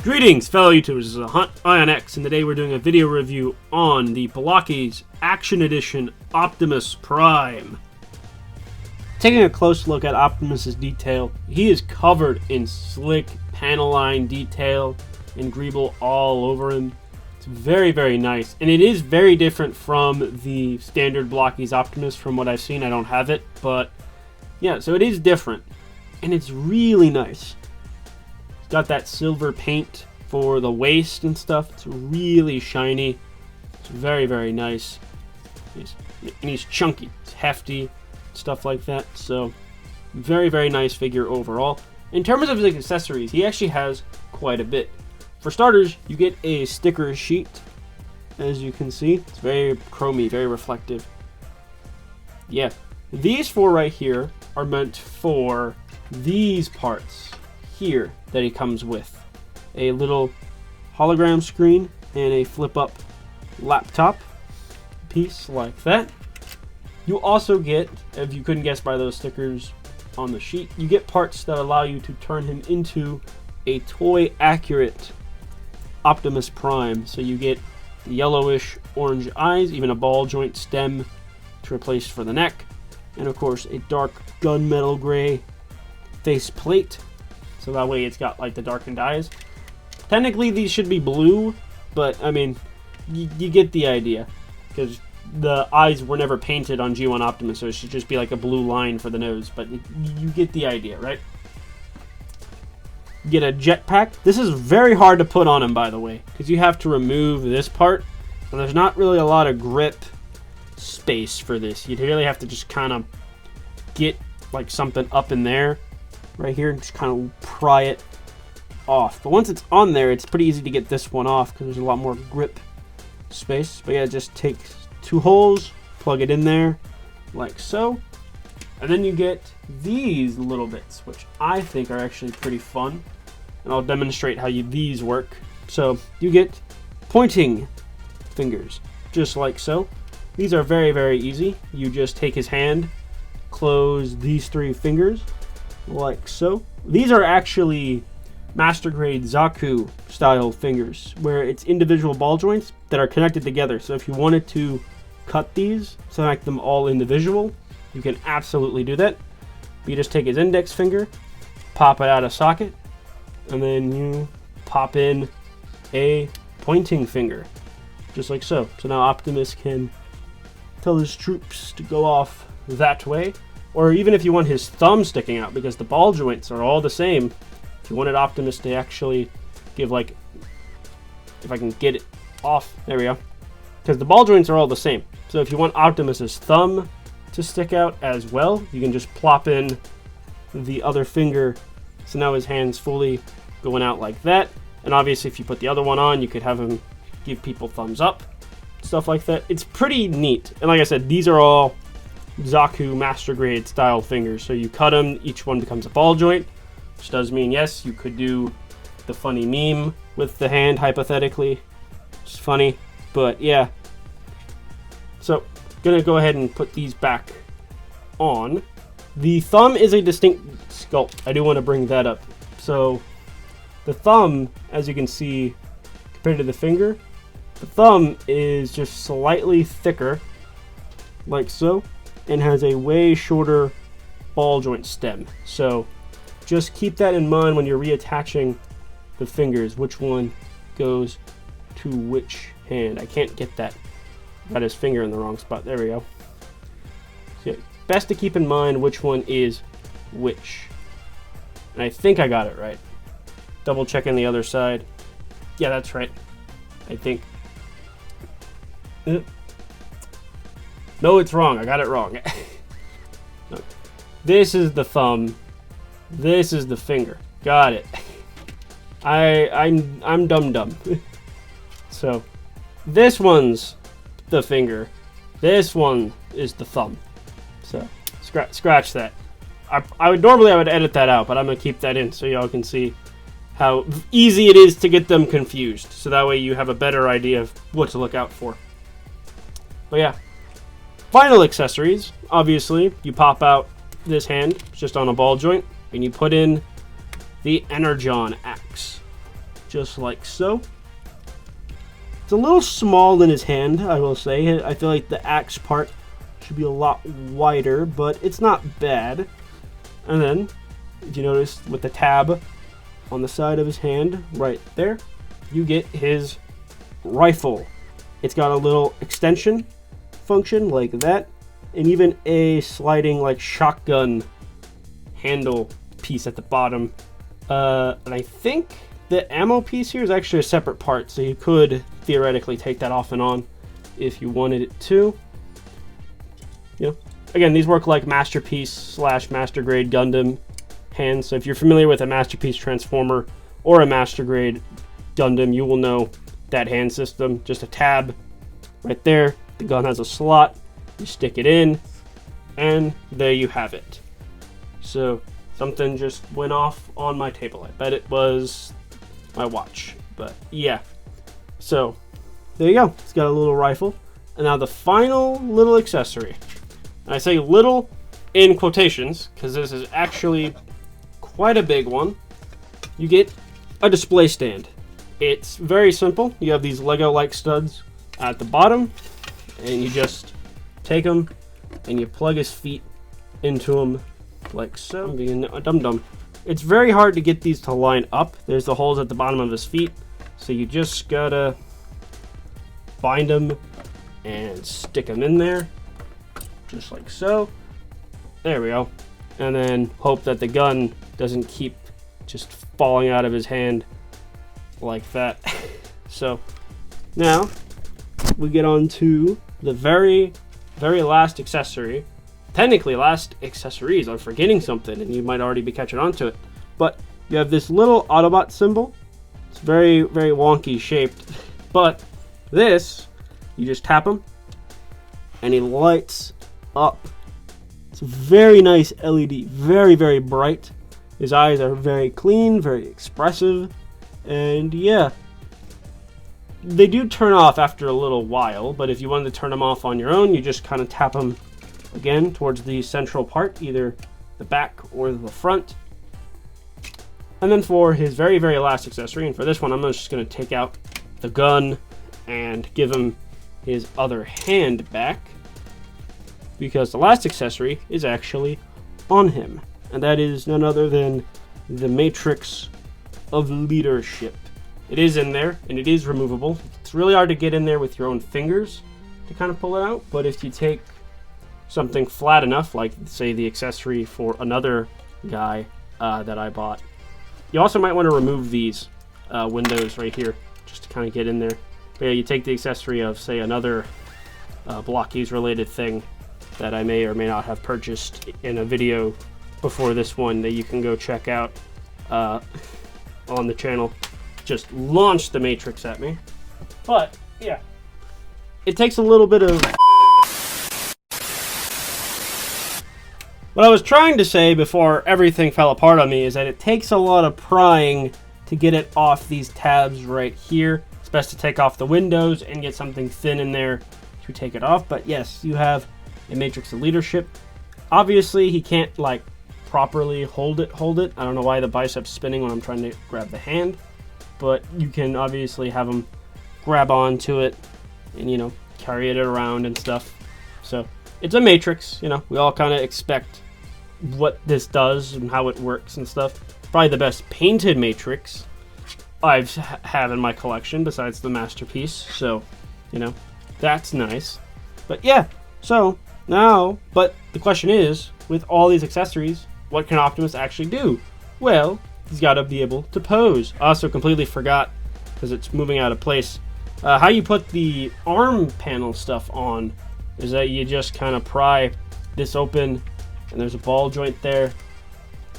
Greetings, fellow YouTubers. This is Hunt Ion X, and today we're doing a video review on the Blokees Action Edition Optimus Prime. Taking a close look at Optimus's detail, he is covered in slick panel line detail and greeble all over him. It's very, very nice, and it is very different from the standard Blokees Optimus from what I've seen. I don't have it, but yeah, so it is different, and it's really nice. Got that silver paint for the waist and stuff. It's really shiny. It's very, very nice. He's chunky. It's hefty. Stuff like that. So, very, very nice figure overall. In terms of his accessories, he actually has quite a bit. For starters, you get a sticker sheet. As you can see, it's very chromy, very reflective. Yeah. These four right here are meant for these parts here that he comes with. A little hologram screen and a flip-up laptop piece like that. You also get, if you couldn't guess by those stickers on the sheet, you get parts that allow you to turn him into a toy-accurate Optimus Prime. So you get the yellowish orange eyes, even a ball joint stem to replace for the neck, and of course a dark gunmetal gray face plate. So that way it's got like the darkened eyes. Technically these should be blue, but I mean, you get the idea. Because the eyes were never painted on G1 Optimus, so it should just be like a blue line for the nose. But you get the idea, right? You get a jetpack. This is very hard to put on him, by the way. Because you have to remove this part. And there's not really a lot of grip space for this. You'd really have to just kind of get like something up in there. Right here, and just kind of pry it off. But once it's on there, it's pretty easy to get this one off because there's a lot more grip space. But yeah, just take two holes, plug it in there, like so. And then you get these little bits, which I think are actually pretty fun. And I'll demonstrate how these work. So you get pointing fingers, just like so. These are very, very easy. You just take his hand, close these three fingers, like so. These are actually master grade Zaku style fingers where it's individual ball joints that are connected together. So if you wanted to cut these to make them all individual, you can absolutely do that. But you just take his index finger, pop it out of socket, and then you pop in a pointing finger, just like so. So now Optimus can tell his troops to go off that way. Or even if you want his thumb sticking out, because the ball joints are all the same. If you wanted Optimus to actually give, like, if I can get it off, there we go. Because the ball joints are all the same. So if you want Optimus's thumb to stick out as well, you can just plop in the other finger. So now his hand's fully going out like that. And obviously if you put the other one on, you could have him give people thumbs up. Stuff like that. It's pretty neat. And like I said, these are all Zaku master grade style fingers. So you cut them, each one becomes a ball joint, which does mean, yes, you could do the funny meme with the hand, hypothetically. It's funny, but yeah. So, gonna go ahead and put these back on. The thumb is a distinct sculpt. I do want to bring that up. So, the thumb, as you can see, compared to the finger, the thumb is just slightly thicker, like so, and has a way shorter ball joint stem. So just keep that in mind when you're reattaching the fingers, which one goes to which hand. I can't get that. Got his finger in the wrong spot. There we go. So best to keep in mind which one is which. And I think I got it right. Double checking the other side. Yeah, that's right. I think. No, it's wrong. I got it wrong. No. This is the thumb. This is the finger. Got it. I'm dumb. So, this one's the finger. This one is the thumb. So, scratch that. I would edit that out, but I'm gonna keep that in so y'all can see how easy it is to get them confused. So that way you have a better idea of what to look out for. But yeah. Final accessories, obviously, you pop out this hand, just on a ball joint, and you put in the Energon axe. just like so. It's a little small in his hand, I will say. I feel like the axe part should be a lot wider, but it's not bad. And then, if you notice with the tab on the side of his hand, right there, you get his rifle. It's got a little extension function like that, and even a sliding like shotgun handle piece at the bottom. And I think the ammo piece here is actually a separate part, so you could theoretically take that off and on if you wanted it to. You know, again, these work like Masterpiece / Master Grade Gundam hands. So if you're familiar with a Masterpiece Transformer or a Master Grade Gundam, you will know that hand system. Just a tab right there. The gun has a slot. You stick it in, and there you have it. So something just went off on my table. I bet it was my watch, but yeah. So there you go. It's got a little rifle. And now the final little accessory. And I say little in quotations because this is actually quite a big one. You get a display stand. It's very simple. You have these Lego-like studs at the bottom, and you just take them and you plug his feet into them like so. I'm being a dum-dum. It's very hard to get these to line up. There's the holes at the bottom of his feet, so you just gotta bind them and stick them in there, just like so. There we go. And then hope that the gun doesn't keep just falling out of his hand like that. So now we get on to the very last accessory. Technically last accessories. I'm forgetting something and you might already be catching on to it, but you have this little Autobot symbol. It's very wonky shaped, but this, you just tap him and he lights up. It's a very nice LED, very bright. His eyes are very clean, very expressive, and yeah, they do turn off after a little while, but if you wanted to turn them off on your own, you just kind of tap them again towards the central part, either the back or the front. And then for his very last accessory, and for this one I'm just going to take out the gun and give him his other hand back, because the last accessory is actually on him, and that is none other than the Matrix of Leadership. It is in there, and it is removable. It's really hard to get in there with your own fingers to kind of pull it out, but if you take something flat enough, like say the accessory for another guy that I bought, you also might want to remove these windows right here just to kind of get in there. But yeah, you take the accessory of say another Blokees related thing that I may or may not have purchased in a video before this one that you can go check out on the channel. Just launched the Matrix at me. But yeah, it takes a little bit of... What I was trying to say before everything fell apart on me is that it takes a lot of prying to get it off these tabs right here. It's best to take off the windows and get something thin in there to take it off. But yes, you have a Matrix of Leadership. Obviously, he can't like properly hold it. I don't know why the bicep's spinning when I'm trying to grab the hand, but you can obviously have him grab onto it and, you know, carry it around and stuff. So it's a Matrix, you know, we all kind of expect what this does and how it works and stuff. Probably the best painted Matrix I've have in my collection besides the Masterpiece, so, you know, that's nice. But yeah, so now, but the question is, with all these accessories, what can Optimus actually do? Well, he's got to be able to pose. I also completely forgot, because it's moving out of place, how you put the arm panel stuff on is that you just kind of pry this open, and there's a ball joint there,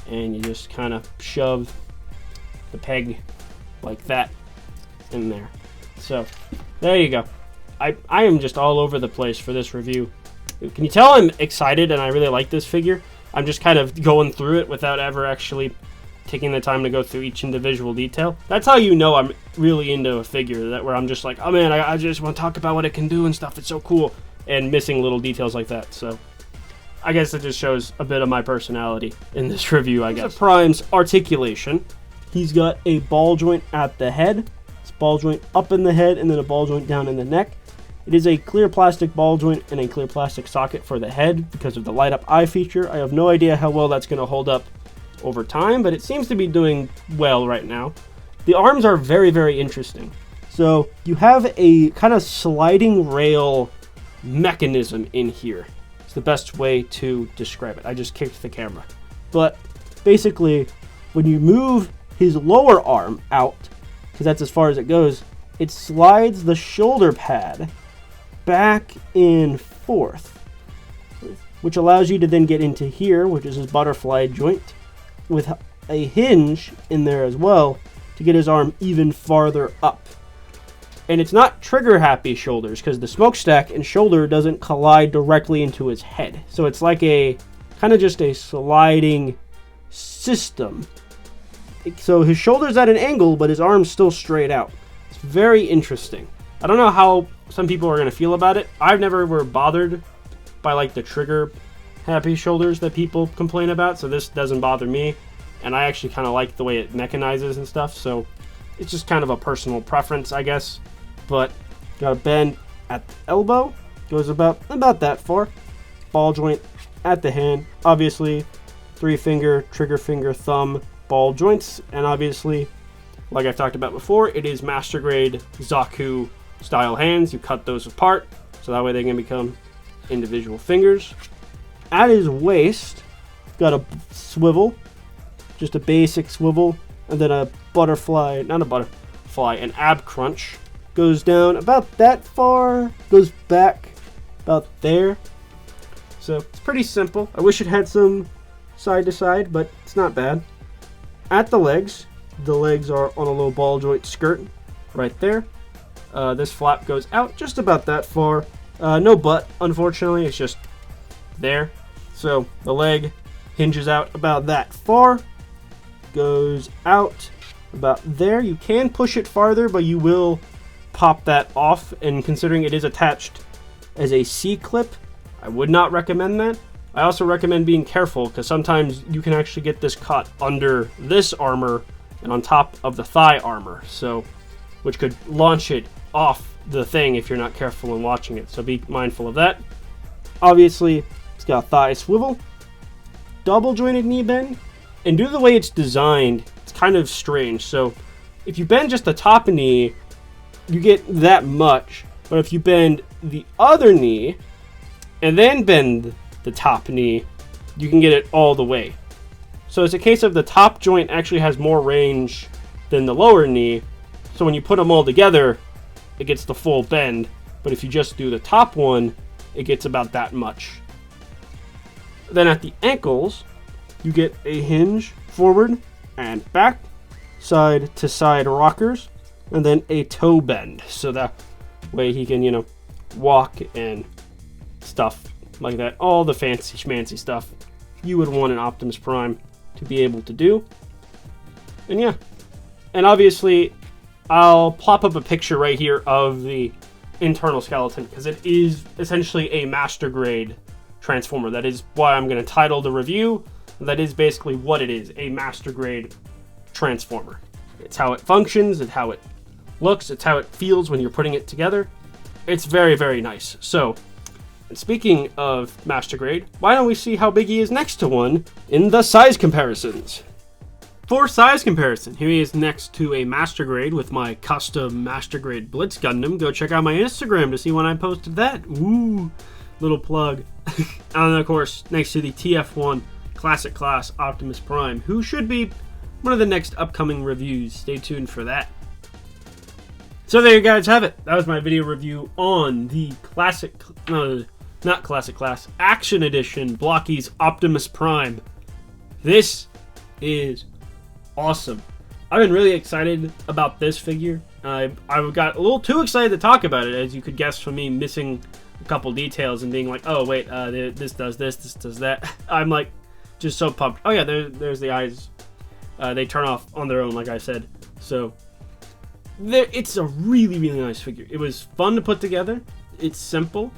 and you just kind of shove the peg like that in there. So there you go. I am just all over the place for this review. Can you tell I'm excited and I really like this figure? I'm just kind of going through it without ever actually taking the time to go through each individual detail. That's how you know I'm really into a figure, that where I'm just like, oh man, I just want to talk about what it can do and stuff. It's so cool, and missing little details like that. So I guess it just shows a bit of my personality in this review, I guess. Prime's articulation. he's got a ball joint at the head. It's a ball joint up in the head and then a ball joint down in the neck. It is a clear plastic ball joint and a clear plastic socket for the head because of the light up eye feature. I have no idea how well that's going to hold up over time, but it seems to be doing well right now. The arms are very, very interesting. So you have a kind of sliding rail mechanism in here. It's the best way to describe it. I just kicked the camera. But basically, when you move his lower arm out, because that's as far as it goes, it slides the shoulder pad back and forth, which allows you to then get into here, which is his butterfly joint, with a hinge in there as well to get his arm even farther up. And it's not trigger happy shoulders because the smokestack and shoulder doesn't collide directly into his head. So it's like a kind of just a sliding system. So his shoulder's at an angle, but his arm's still straight out. It's very interesting. I don't know how some people are going to feel about it. I've never were bothered by like the trigger happy shoulders that people complain about, so this doesn't bother me. And I actually kind of like the way it mechanizes and stuff, so it's just kind of a personal preference, I guess. But got a bend at the elbow, goes about that far. Ball joint at the hand, obviously 3-finger, trigger finger, thumb, ball joints, and obviously, like I've talked about before, it is master grade Zaku style hands. You cut those apart, so that way they can become individual fingers. At his waist, got a swivel, just a basic swivel, and then a butterfly, not a butterfly, an ab crunch. Goes down about that far, goes back about there. So it's pretty simple. I wish it had some side to side, but it's not bad. At the legs are on a low ball joint skirt right there. This flap goes out just about that far. No butt, unfortunately, it's just there. So the leg hinges out about that far, goes out about there. You can push it farther, but you will pop that off, and considering it is attached as a C-clip, I would not recommend that. I also recommend being careful because sometimes you can actually get this caught under this armor and on top of the thigh armor, so which could launch it off the thing if you're not careful in watching it, so be mindful of that. Obviously, it's got a thigh swivel, double jointed knee bend, and due to the way it's designed, it's kind of strange. So if you bend just the top knee, you get that much, but if you bend the other knee and then bend the top knee, you can get it all the way. So it's a case of the top joint actually has more range than the lower knee, so when you put them all together, it gets the full bend, but if you just do the top one, it gets about that much. Then at the ankles, you get a hinge forward and back, side to side rockers, and then a toe bend, so that way he can, walk and stuff like that. All the fancy schmancy stuff you would want an Optimus Prime to be able to do. And yeah, and obviously I'll plop up a picture right here of the internal skeleton because it is essentially a master grade transformer. That is why I'm going to title the review. That is basically what it is, a master grade transformer. It's how it functions, it's how it looks, it's how it feels when you're putting it together. It's very, very nice. So, speaking of master grade, why don't we see how big he is next to one in the size comparisons? For size comparison, here he is next to a master grade with my custom master grade Blitz Gundam. Go check out my Instagram to see when I posted that. Ooh, little plug. And of course, next to the TF1 Classic Class Optimus Prime, who should be one of the next upcoming reviews. Stay tuned for that. So there you guys have it. That was my video review on the not Classic Class, Action Edition Blokees Optimus Prime. This is awesome. I've been really excited about this figure. I got a little too excited to talk about it, as you could guess from me missing a couple details and being like, oh wait, this does this does that. I'm like just so pumped. Oh yeah, there's the eyes. They turn off on their own, like I said. So it's a really, really nice figure. It was fun to put together. It's simple,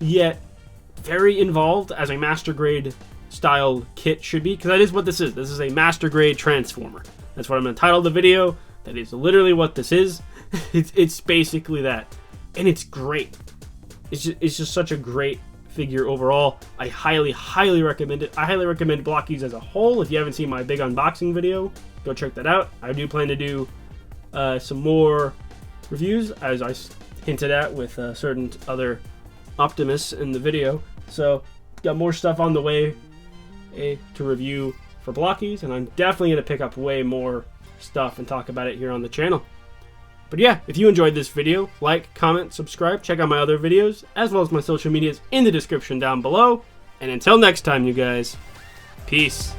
yet very involved, as a master grade style kit should be, because that is what this is. This is a master grade transformer. That's what I'm going to title the video. That is literally what this is. It's basically that. And it's great. It's just such a great figure overall. I highly recommend it. I highly recommend Blokees as a whole. If you haven't seen my big unboxing video, go check that out. I do plan to do some more reviews, as I hinted at with certain other Optimus in the video. So got more stuff on the way to review for Blokees, and I'm definitely going to pick up way more stuff and talk about it here on the channel. But yeah, if you enjoyed this video, like, comment, subscribe, check out my other videos, as well as my social medias in the description down below. And until next time, you guys, peace.